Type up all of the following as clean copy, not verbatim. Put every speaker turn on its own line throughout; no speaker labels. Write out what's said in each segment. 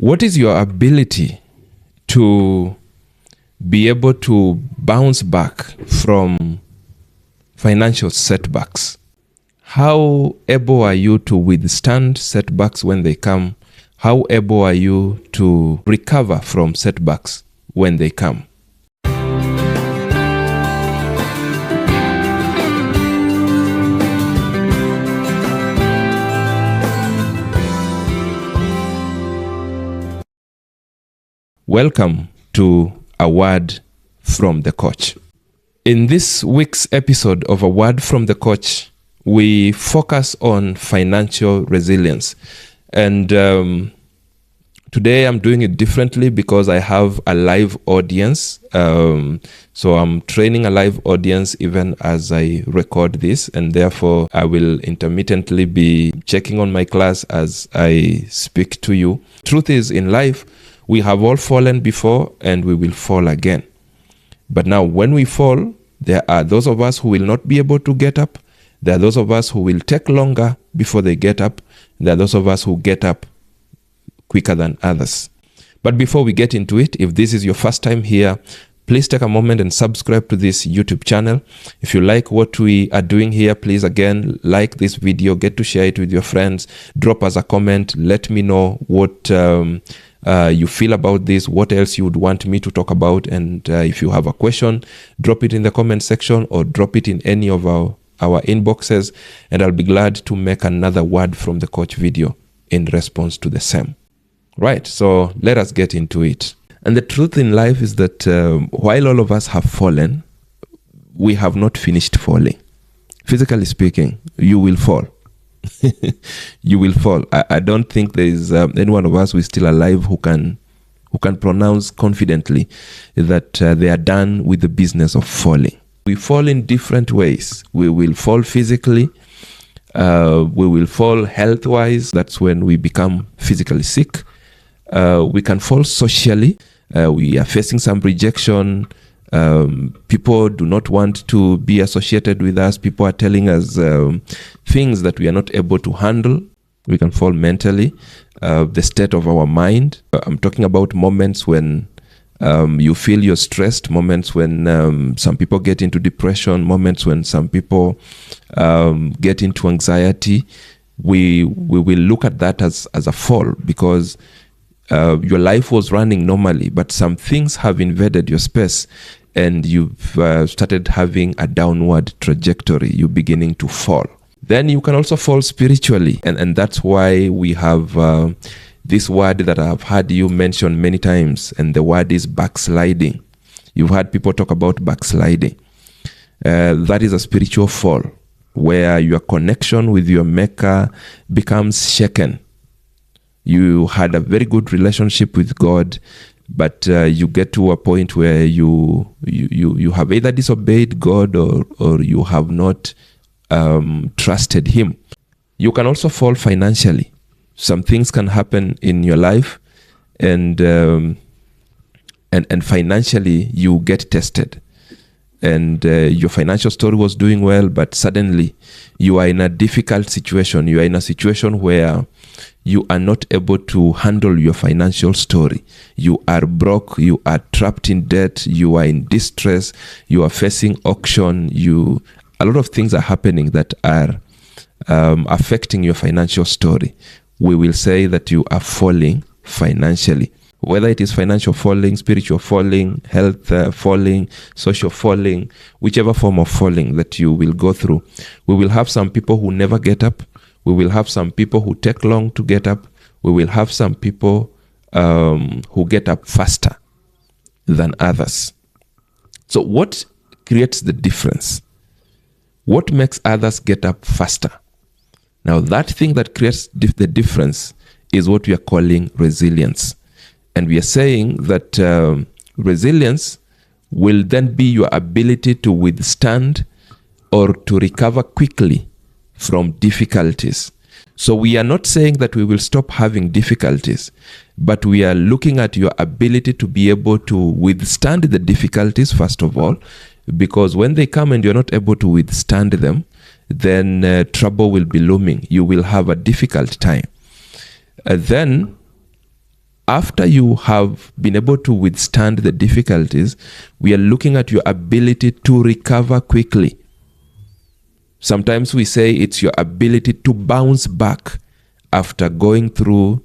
What is your ability to be able to bounce back from financial setbacks? How able are you to withstand setbacks when they come? How able are you to recover from setbacks when they come? Welcome to A Word from the Coach. In this week's episode of A Word from the Coach, we focus on financial resilience. And today I'm doing it differently because I have a live audience. So I'm training a live audience even as I record this, and therefore I will intermittently be checking on my class as I speak to you. Truth is, in life, we have all fallen before and we will fall again. But now when we fall, there are those of us who will not be able to get up. There are those of us who will take longer before they get up. There are those of us who get up quicker than others. But before we get into it, if this is your first time here, please take a moment and subscribe to this YouTube channel. If you like what we are doing here, please again, like this video, get to share it with your friends, drop us a comment, let me know what you feel about this, what else you would want me to talk about. And if you have a question, drop it in the comment section or drop it in any of our inboxes, and I'll be glad to make another Word from the Coach video in response to the same. Right, so let us get into it. And the truth in life is that while all of us have fallen, we have not finished falling. Physically speaking, you will fall. You will fall. I don't think there is any one of us who is still alive who can pronounce confidently that they are done with the business of falling. We fall in different ways. We will fall physically. We will fall health-wise. That's when we become physically sick. We can fall socially. We are facing some rejection. People do not want to be associated with us. People are telling us things that we are not able to handle. We can fall mentally. The state of our mind. I'm talking about moments when you feel you're stressed, moments when some people get into depression, moments when some people get into anxiety. We will look at that as a fall because your life was running normally, but some things have invaded your space and you've started having a downward trajectory. You're beginning to fall. Then you can also fall spiritually. And that's why we have this word that I've heard you mention many times, and the word is backsliding. You've heard people talk about backsliding. That is a spiritual fall where your connection with your maker becomes shaken. You had a very good relationship with God, but you get to a point where you have either disobeyed God or you have not trusted Him. You can also fall financially. Some things can happen in your life, and financially you get tested. And your financial story was doing well, but suddenly you are in a difficult situation. You are in a situation where you are not able to handle your financial story. You are broke, you are trapped in debt, you are in distress, you are facing auction, a lot of things are happening that are affecting your financial story. We will say that you are falling financially. Whether it is financial falling, spiritual falling, health falling, social falling, whichever form of falling that you will go through. We will have some people who never get up. We will have some people who take long to get up. We will have some people who get up faster than others. So what creates the difference? What makes others get up faster? Now that thing that creates the difference is what we are calling resilience. And we are saying that resilience will then be your ability to withstand or to recover quickly from difficulties. So we are not saying that we will stop having difficulties, but we are looking at your ability to be able to withstand the difficulties, first of all, because when they come and you're not able to withstand them, then trouble will be looming. You will have a difficult time. Then After you have been able to withstand the difficulties, we are looking at your ability to recover quickly. Sometimes we say it's your ability to bounce back after going through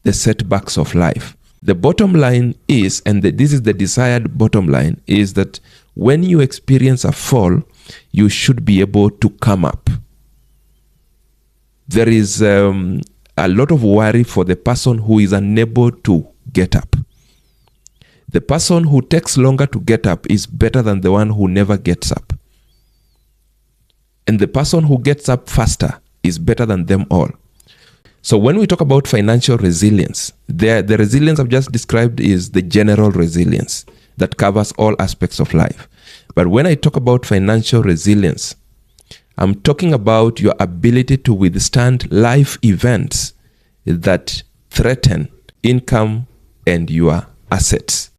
the setbacks of life. The bottom line is, and this is the desired bottom line, is that when you experience a fall, you should be able to come up. There is a lot of worry for the person who is unable to get up. The person who takes longer to get up is better than the one who never gets up. And the person who gets up faster is better than them all. So when we talk about financial resilience, the resilience I've just described is the general resilience that covers all aspects of life. But when I talk about financial resilience, I'm talking about your ability to withstand life events that threaten income and your assets.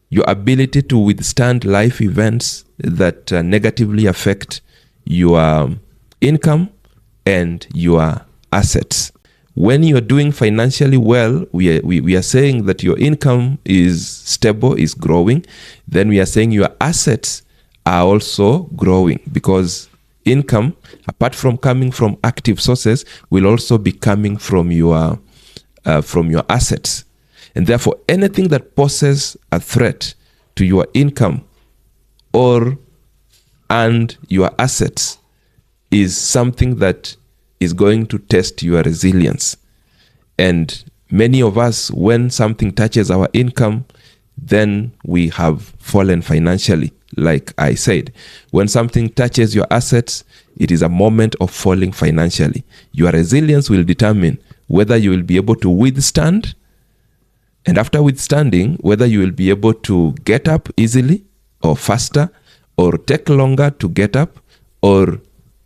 Your ability to withstand life events that negatively affect your income and your assets. When you're doing financially well, we are saying that your income is stable, is growing. Then we are saying your assets are also growing, because income, apart from coming from active sources, will also be coming from your assets. And therefore, anything that poses a threat to your income and your assets is something that is going to test your resilience. And many of us, when something touches our income, then we have fallen financially. Like I said, when something touches your assets, it is a moment of falling financially. Your resilience will determine whether you will be able to withstand, and after withstanding, whether you will be able to get up easily or faster, or take longer to get up, or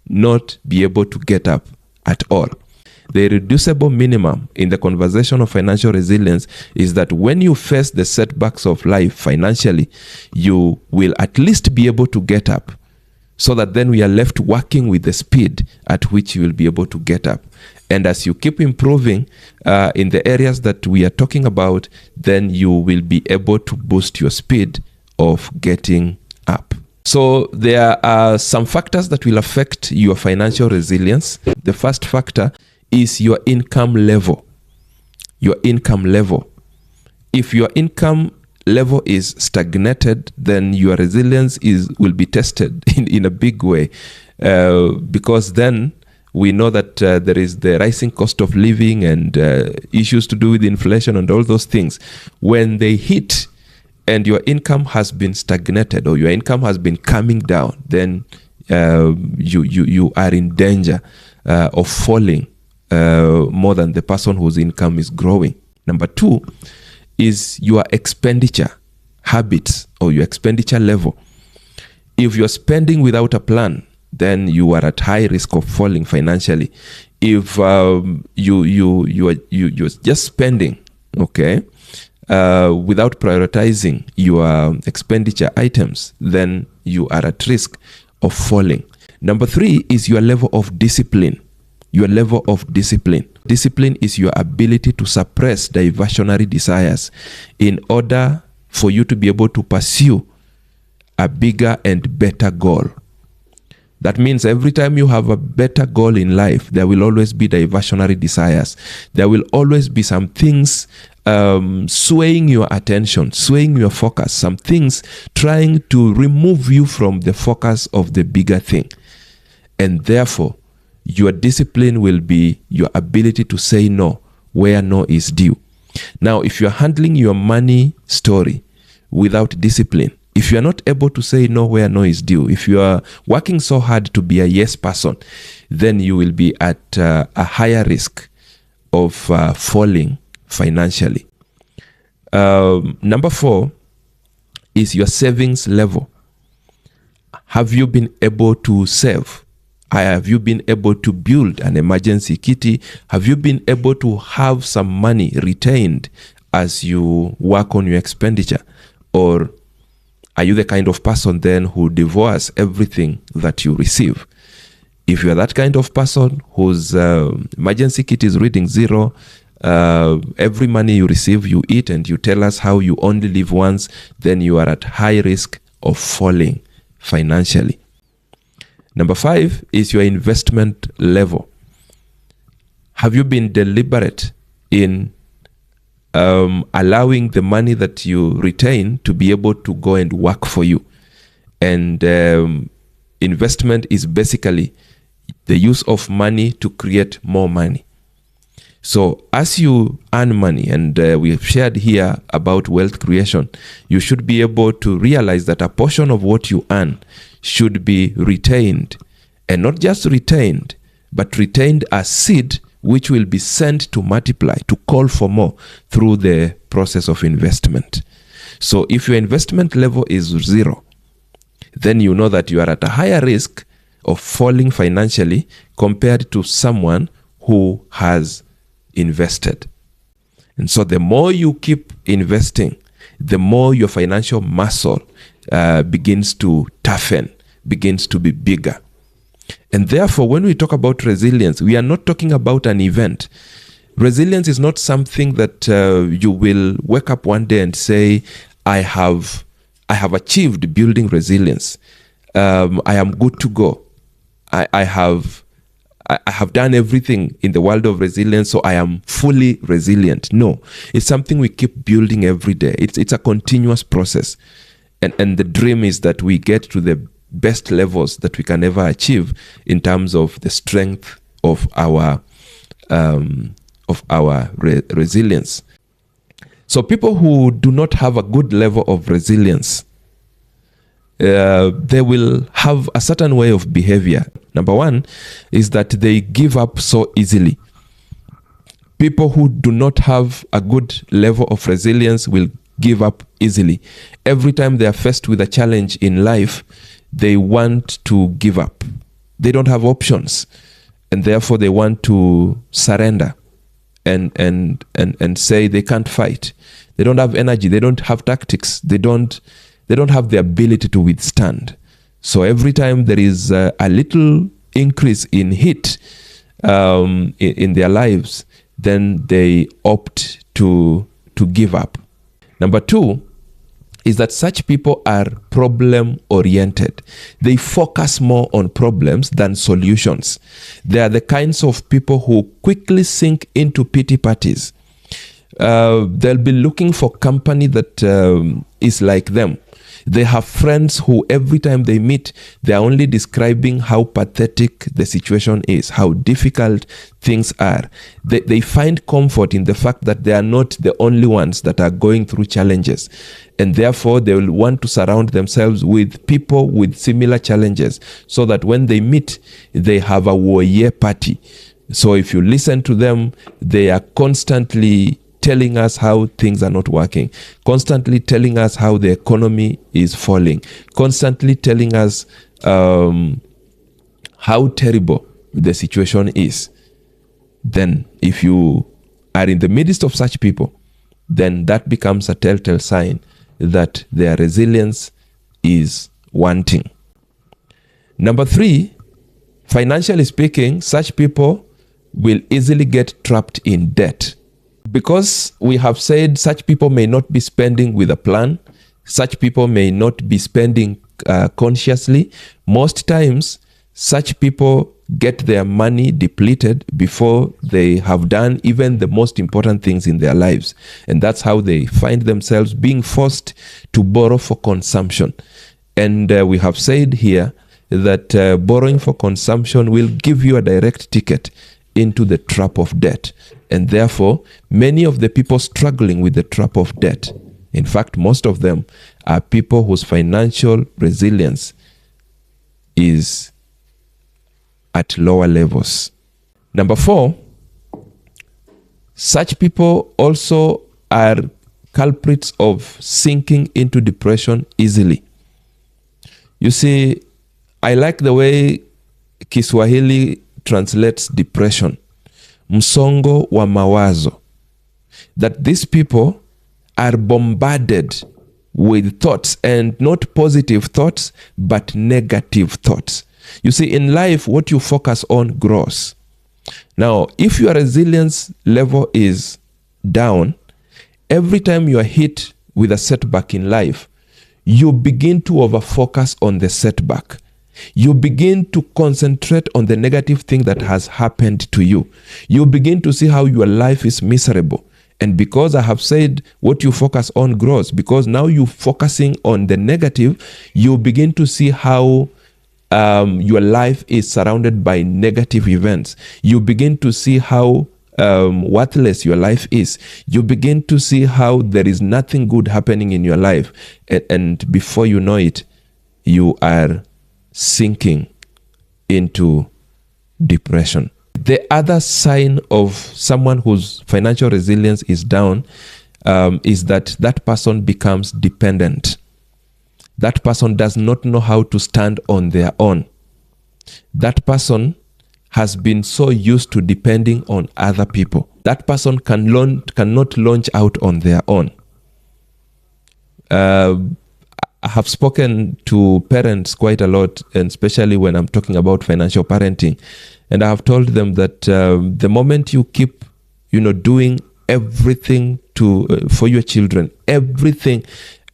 not be able to get up at all. The irreducible minimum in the conversation of financial resilience is that when you face the setbacks of life financially, you will at least be able to get up, so that then we are left working with the speed at which you will be able to get up. And as you keep improving in the areas that we are talking about, then you will be able to boost your speed of getting up. So there are some factors that will affect your financial resilience. The first factor is your income level. Your income level. If your income level is stagnated, then your resilience will be tested in a big way, because then we know that there is the rising cost of living and issues to do with inflation and all those things. When they hit and your income has been stagnated, or your income has been coming down, then you are in danger of falling more than the person whose income is growing. Number two is your expenditure habits, or your expenditure level. If you're spending without a plan, then you are at high risk of falling financially. If you're just spending, without prioritizing your expenditure items, then you are at risk of falling. Number three is your level of discipline. Your level of discipline. Discipline is your ability to suppress diversionary desires in order for you to be able to pursue a bigger and better goal. That means every time you have a better goal in life, there will always be diversionary desires. There will always be some things swaying your attention, swaying your focus, some things trying to remove you from the focus of the bigger thing. And therefore, your discipline will be your ability to say no where no is due. Now, if you're handling your money story without discipline, if you're not able to say no where no is due, if you are working so hard to be a yes person, then you will be at a higher risk of falling financially. Number four is your savings level. Have you been able to save? Have you been able to build an emergency kitty? Have you been able to have some money retained as you work on your expenditure? Or are you the kind of person then who devours everything that you receive? If you are that kind of person whose emergency kit is reading zero, every money you receive, you eat, and you tell us how you only live once, then you are at high risk of falling financially. Number 5 is your investment level. Have you been deliberate in allowing the money that you retain to be able to go and work for you? And investment is basically the use of money to create more money. So as you earn money, and we have shared here about wealth creation, you should be able to realize that a portion of what you earn should be retained. And not just retained, but retained as seed, which will be sent to multiply, to call for more through the process of investment. So if your investment level is 0, then you know that you are at a higher risk of falling financially compared to someone who has invested. And so the more you keep investing, the more your financial muscle begins to toughen, begins to be bigger. And therefore, when we talk about resilience, we are not talking about an event. Resilience is not something that you will wake up one day and say, I have achieved building resilience. I am good to go. I have done everything in the world of resilience, so I am fully resilient. No, it's something we keep building every day. It's a continuous process. And the dream is that we get to the best levels that we can ever achieve in terms of the strength of our resilience. So people who do not have a good level of resilience, they will have a certain way of behavior. Number 1 is that they give up so easily. People who do not have a good level of resilience will give up easily. Every time they are faced with a challenge in life, they want to give up. They don't have options, and therefore they want to surrender and say they can't fight. They don't have energy. They don't have tactics. They don't have the ability to withstand. So every time there is a little increase in heat in their lives, then they opt to give up. Number 2 is that such people are problem oriented. They focus more on problems than solutions. They are the kinds of people who quickly sink into pity parties. They'll be looking for company that is like them. They have friends who every time they meet, they are only describing how pathetic the situation is, how difficult things are. They find comfort in the fact that they are not the only ones that are going through challenges. And therefore, they will want to surround themselves with people with similar challenges so that when they meet, they have a warrior party. So if you listen to them, they are constantly telling us how things are not working, constantly telling us how the economy is falling, constantly telling us how terrible the situation is. Then if you are in the midst of such people, then that becomes a telltale sign that their resilience is wanting. Number 3, financially speaking, such people will easily get trapped in debt. Because we have said such people may not be spending with a plan, such people may not be spending consciously. Most times, such people get their money depleted before they have done even the most important things in their lives. And that's how they find themselves being forced to borrow for consumption. And we have said here that borrowing for consumption will give you a direct ticket into the trap of debt. And therefore, many of the people struggling with the trap of debt, in fact, most of them are people whose financial resilience is at lower levels. Number 4, such people also are culprits of sinking into depression easily. You see, I like the way Kiswahili translates depression, msongo wa mawazo, that these people are bombarded with thoughts, and not positive thoughts, but negative thoughts. You see, in life, what you focus on grows. Now, if your resilience level is down, every time you are hit with a setback in life, you begin to over-focus on the setback. You begin to concentrate on the negative thing that has happened to you. You begin to see how your life is miserable. And because I have said what you focus on grows, because now you're focusing on the negative, you begin to see how your life is surrounded by negative events. You begin to see how worthless your life is. You begin to see how there is nothing good happening in your life. And before you know it, you are sinking into depression. The other sign of someone whose financial resilience is down is that person becomes dependent. That person does not know how to stand on their own. That person has been so used to depending on other people. That person cannot launch out on their own. I have spoken to parents quite a lot, and especially when I'm talking about financial parenting. And I have told them that the moment you keep, doing everything for your children, everything,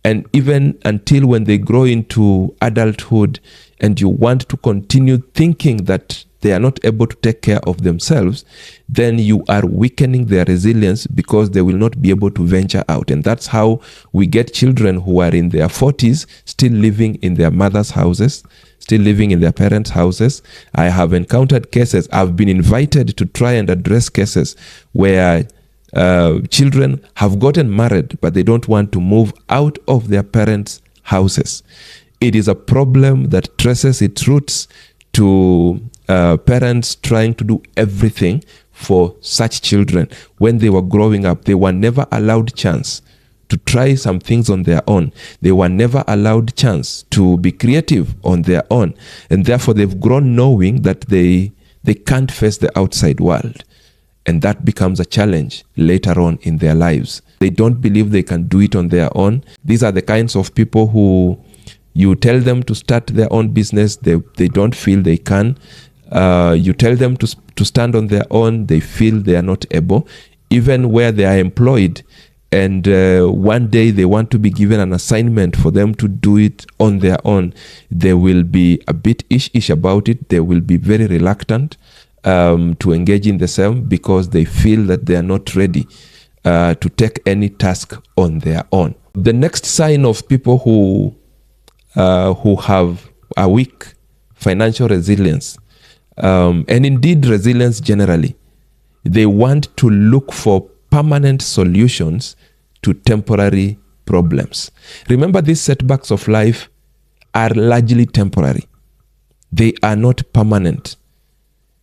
and even until when they grow into adulthood, and you want to continue thinking that they are not able to take care of themselves, then you are weakening their resilience because they will not be able to venture out. And that's how we get children who are in their 40s still living in their mother's houses, still living in their parents' houses. I have encountered cases, I've been invited to try and address cases where children have gotten married, but they don't want to move out of their parents' houses. It is a problem that traces its roots to parents trying to do everything for such children. When they were growing up, they were never allowed chance to try some things on their own. They were never allowed chance to be creative on their own. And therefore, they've grown knowing that they can't face the outside world. And that becomes a challenge later on in their lives. They don't believe they can do it on their own. These are the kinds of people who you tell them to start their own business, they don't feel they can. You tell them to stand on their own, they feel they are not able. Even where they are employed, and one day they want to be given an assignment for them to do it on their own, they will be a bit ish about it. They will be very reluctant to engage in the same because they feel that they are not ready to take any task on their own. The next sign of people who have a weak financial resilience, and indeed resilience generally, they want to look for permanent solutions to temporary problems. Remember, these setbacks of life are largely temporary. They are not permanent.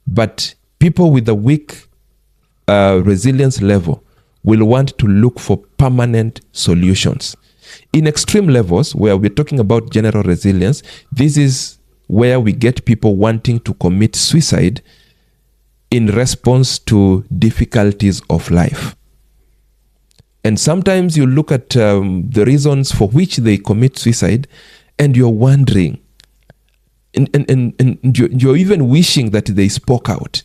But people with a weak resilience level will want to look for permanent solutions. In extreme levels, where we're talking about general resilience, this is where we get people wanting to commit suicide in response to difficulties of life. And sometimes you look at the reasons for which they commit suicide, and you're wondering, and you're even wishing that they spoke out.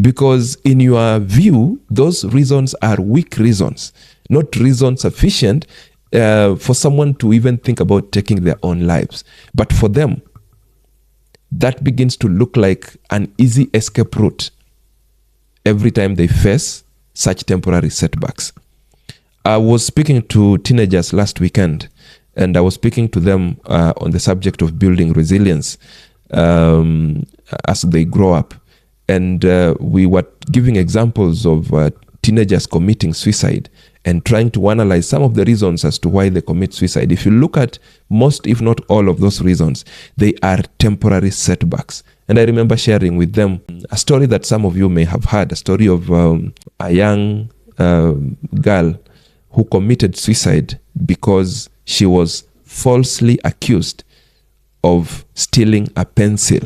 Because in your view, those reasons are weak reasons, not reasons sufficient for someone to even think about taking their own lives. But for them, that begins to look like an easy escape route every time they face such temporary setbacks. I was speaking to teenagers last weekend, and I was speaking to them on the subject of building resilience as they grow up. And we were giving examples of teenagers committing suicide and trying to analyze some of the reasons as to why they commit suicide. If you look at most, if not all of those reasons, they are temporary setbacks. And I remember sharing with them a story that some of you may have heard, a story of a young girl who committed suicide because she was falsely accused of stealing a pencil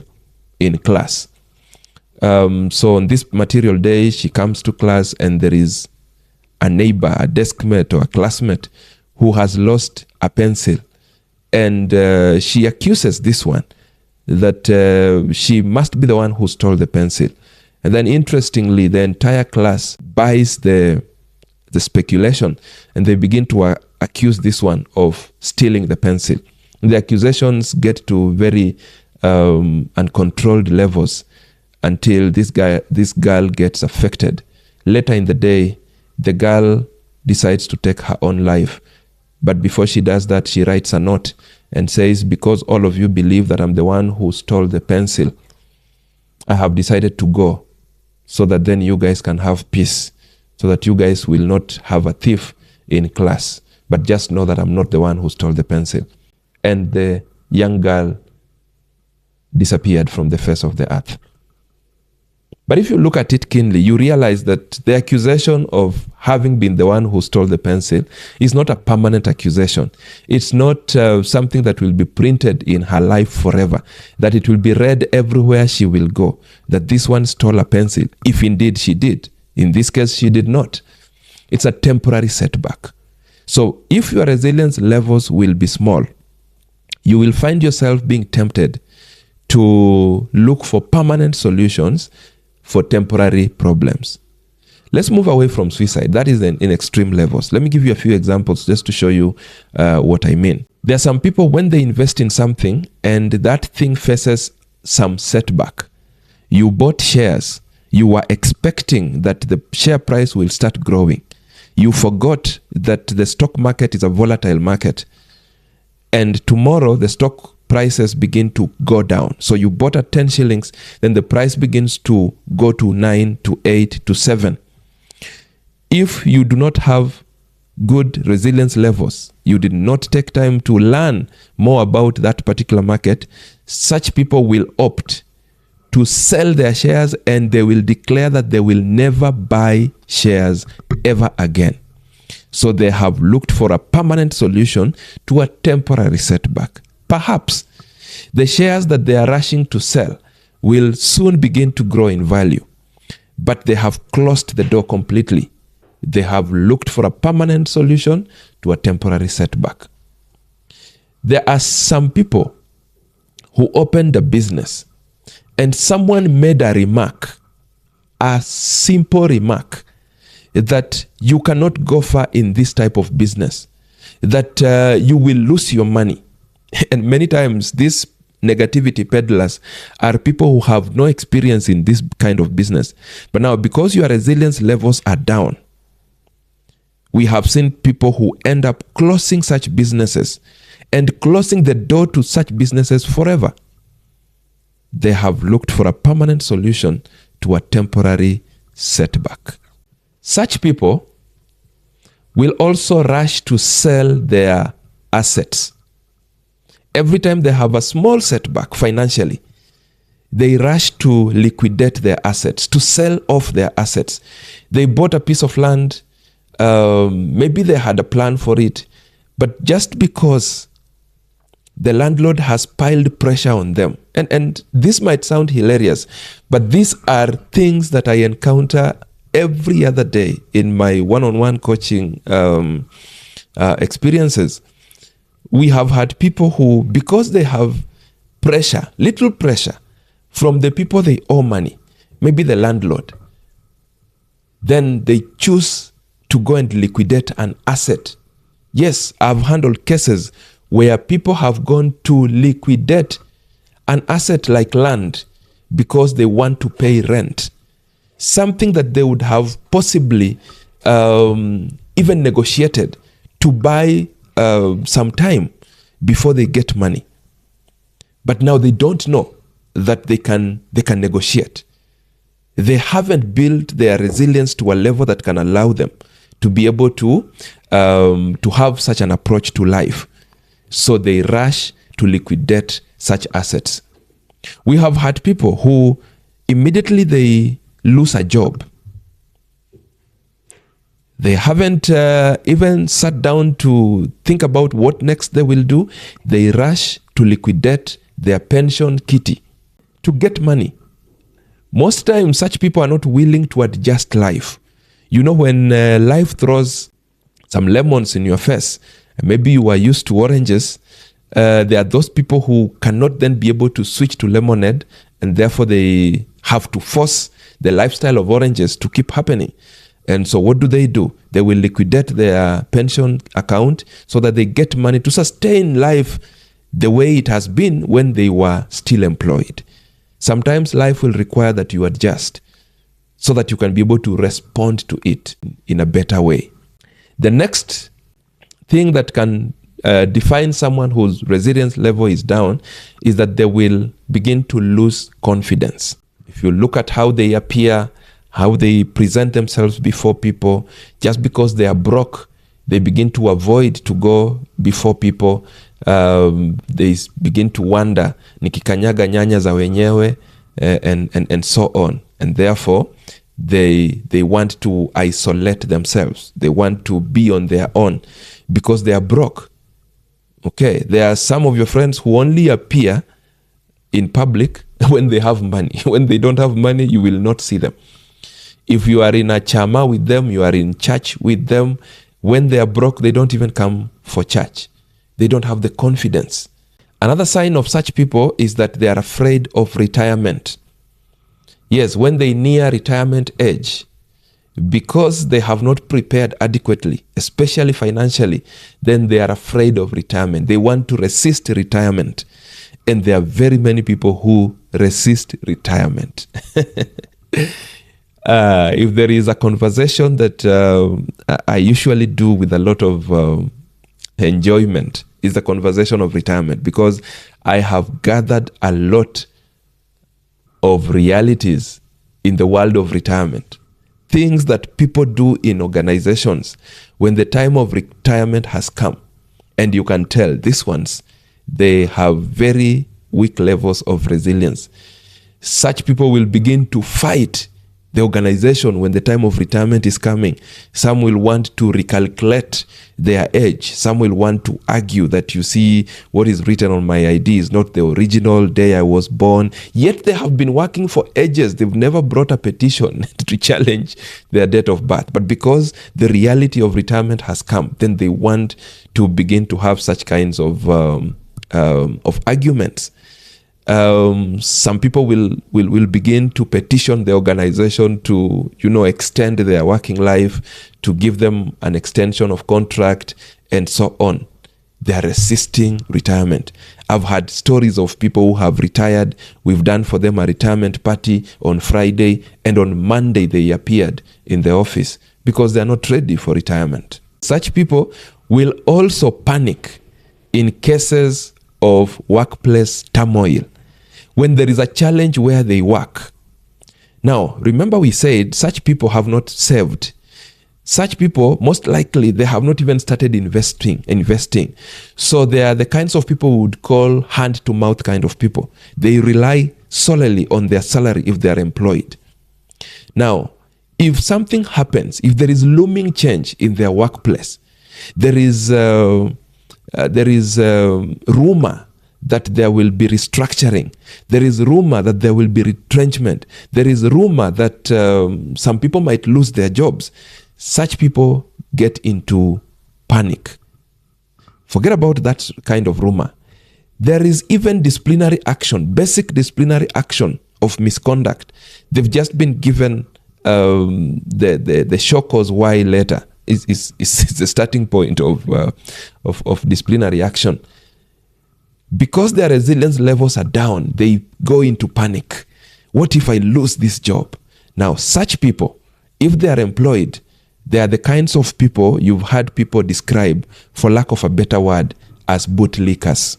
in class. So on this material day, she comes to class and there is a neighbor, a desk mate or a classmate who has lost a pencil. And she accuses this one that she must be the one who stole the pencil. And then interestingly, the entire class buys the speculation, and they begin to accuse this one of stealing the pencil. The accusations get to very uncontrolled levels until this girl gets affected. Later in the day, the girl decides to take her own life. But before she does that, she writes a note and says, because all of you believe that I'm the one who stole the pencil, I have decided to go so that then you guys can have peace, so that you guys will not have a thief in class, but just know that I'm not the one who stole the pencil. And the young girl disappeared from the face of the earth. But if you look at it keenly, you realize that the accusation of having been the one who stole the pencil is not a permanent accusation. It's not something that will be printed in her life forever, that it will be read everywhere she will go, that this one stole a pencil, if indeed she did. In this case, she did not. It's a temporary setback. So if your resilience levels will be small, you will find yourself being tempted to look for permanent solutions for temporary problems. Let's move away from suicide. That is in extreme levels. Let me give you a few examples just to show you what I mean. There are some people, when they invest in something and that thing faces some setback, you bought shares, you were expecting that the share price will start growing. You forgot that the stock market is a volatile market, and tomorrow the stock prices begin to go down. So you bought at 10 shillings, then the price begins to go to 9, to 8, to 7. If you do not have good resilience levels, you did not take time to learn more about that particular market, such people will opt to sell their shares, and they will declare that they will never buy shares ever again. So they have looked for a permanent solution to a temporary setback. Perhaps the shares that they are rushing to sell will soon begin to grow in value, but they have closed the door completely. They have looked for a permanent solution to a temporary setback. There are some people who opened a business and someone made a remark, a simple remark, that you cannot go far in this type of business, that you will lose your money. And many times these negativity peddlers are people who have no experience in this kind of business. But now, because your resilience levels are down, we have seen people who end up closing such businesses and closing the door to such businesses forever. They have looked for a permanent solution to a temporary setback. Such people will also rush to sell their assets. Every time they have a small setback financially, they rush to liquidate their assets, to sell off their assets. They bought a piece of land, maybe they had a plan for it, but just because the landlord has piled pressure on them, and this might sound hilarious, but these are things that I encounter every other day in my one-on-one coaching experiences. We have had people who, because they have pressure, little pressure from the people they owe money, maybe the landlord, then they choose to go and liquidate an asset. Yes, I've handled cases where people have gone to liquidate an asset like land because they want to pay rent. Something that they would have possibly even negotiated to buy some time before they get money. But now they don't know that they can negotiate. They haven't built their resilience to a level that can allow them to be able to have such an approach to life. So they rush to liquidate such assets. We have had people who immediately they lose a job. They haven't even sat down to think about what next they will do. They rush to liquidate their pension kitty to get money. Most times, such people are not willing to adjust life. You know, when life throws some lemons in your face, maybe you are used to oranges, there are those people who cannot then be able to switch to lemonade, and therefore they have to force the lifestyle of oranges to keep happening. And so what do? They will liquidate their pension account so that they get money to sustain life the way it has been when they were still employed. Sometimes life will require that you adjust so that you can be able to respond to it in a better way. The next thing that can define someone whose resilience level is down is that they will begin to lose confidence. If you look at how they appear, how they present themselves before people, just because they are broke, they begin to avoid to go before people. They begin to wonder, nikikanyaga nyanya za wenyewe, and so on. And therefore, they want to isolate themselves. They want to be on their own because they are broke. Okay, there are some of your friends who only appear in public when they have money. When they don't have money, you will not see them. If you are in a chama with them, you are in church with them, when they are broke, they don't even come for church. They don't have the confidence. Another sign of such people is that they are afraid of retirement. Yes, when they near retirement age, because they have not prepared adequately, especially financially, then they are afraid of retirement. They want to resist retirement. And there are very many people who resist retirement. If there is a conversation that I usually do with a lot of enjoyment, is the conversation of retirement, because I have gathered a lot of realities in the world of retirement. Things that people do in organizations when the time of retirement has come. And you can tell these ones, they have very weak levels of resilience. Such people will begin to fight the organization when the time of retirement is coming. Some will want to recalculate their age. Some will want to argue that, you see, what is written on my ID is not the original day I was born. Yet they have been working for ages. They've never brought a petition to challenge their date of birth. But because the reality of retirement has come, then they want to begin to have such kinds of arguments. Some people will begin to petition the organization to, extend their working life, to give them an extension of contract, and so on. They are resisting retirement. I've had stories of people who have retired. We've done for them a retirement party on Friday, and on Monday they appeared in the office because they are not ready for retirement. Such people will also panic in cases of workplace turmoil, when there is a challenge where they work. Now, remember we said such people have not saved. Such people, most likely, they have not even started investing. So they are the kinds of people we would call hand-to-mouth kind of people. They rely solely on their salary if they are employed. Now, if something happens, if there is looming change in their workplace, there is rumor that there will be restructuring. There is rumor that there will be retrenchment. There is rumor that some people might lose their jobs. Such people get into panic. Forget about that kind of rumor. There is even disciplinary action, basic disciplinary action of misconduct. They've just been given the show cause why letter is the starting point of disciplinary action. Because their resilience levels are down, they go into panic. What if I lose this job? Now, such people, if they are employed, they are the kinds of people you've heard people describe, for lack of a better word, as bootlickers.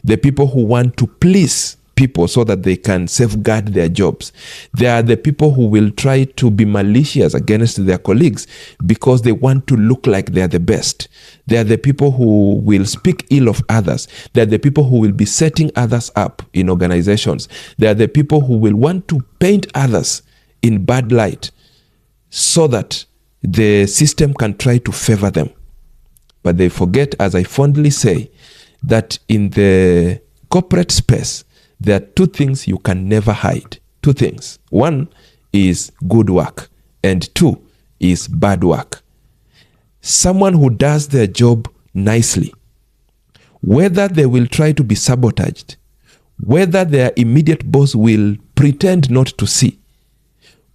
The people who want to please people so that they can safeguard their jobs. They are the people who will try to be malicious against their colleagues because they want to look like they are the best. They are the people who will speak ill of others. They are the people who will be setting others up in organizations. They are the people who will want to paint others in bad light so that the system can try to favor them. But they forget, as I fondly say, that in the corporate space, there are two things you can never hide. Two things. One is good work, and two is bad work. Someone who does their job nicely, whether they will try to be sabotaged, whether their immediate boss will pretend not to see,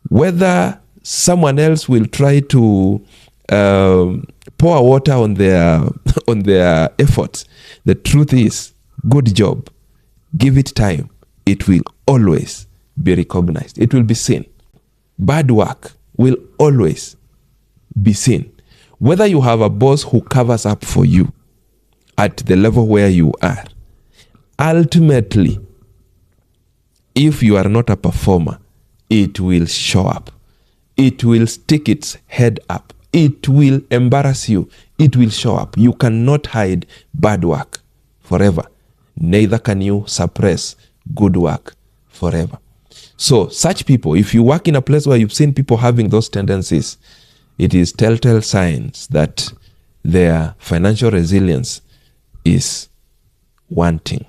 Whether someone else will try to pour water on their on their efforts, the truth is, good job. Give it time. It will always be recognized. It will be seen. Bad work will always be seen. Whether you have a boss who covers up for you at the level where you are, ultimately, if you are not a performer, it will show up. It will stick its head up. It will embarrass you. It will show up. You cannot hide bad work forever. Neither can you suppress good work forever. So such people, if you work in a place where you've seen people having those tendencies, it is telltale signs that their financial resilience is wanting.